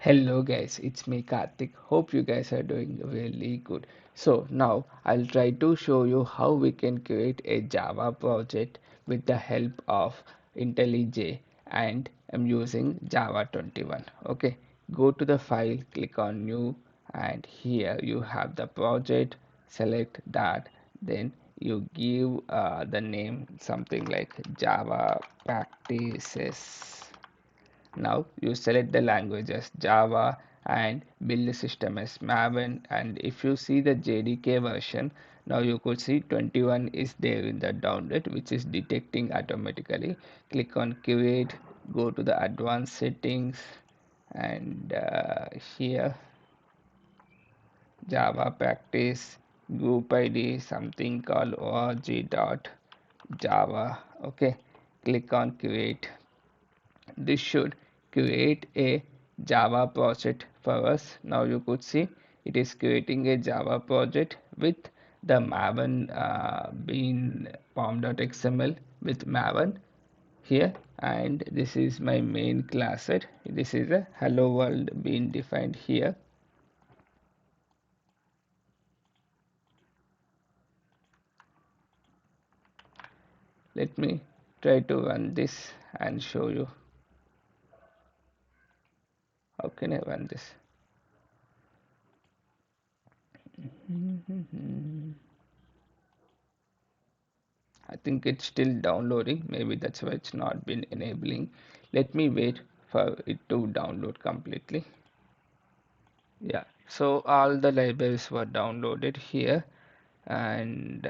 Hello guys, it's me Karthik. Hope you guys are doing really good. So now I'll try to show you how we can create a Java project with the help of IntelliJ, and I'm using Java 21. Okay, go to the file, click on new, and here you have the project. Select that, then you give the name something like Java practices. Now you select the language as Java and build the system as Maven, and if you see the JDK version, now you could see 21 is there in the download, which is detecting automatically. Click on create, go to the advanced settings, and here Java practice group ID something called org.java. Okay, click on create. This should create a Java project for us. Now you could see it is creating a Java project with the Maven being pom.xml with Maven here, and this is my main class set. This is a hello world being defined here. Let me try to run this and show you how can I run this. I think it's still downloading. Maybe that's why it's not been enabling. Let me wait for it to download completely. Yeah, so all the libraries were downloaded here, and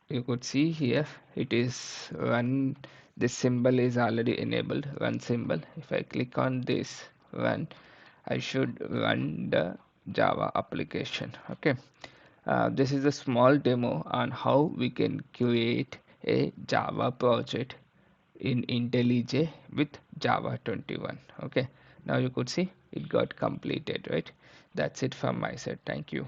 you could see here it is run. This symbol is already enabled, run symbol. If I click on this run, I should run the Java application. Okay, this is a small demo on how we can create a Java project in IntelliJ with Java 21. Okay, now you could see it got completed, right? That's it from my side. Thank you.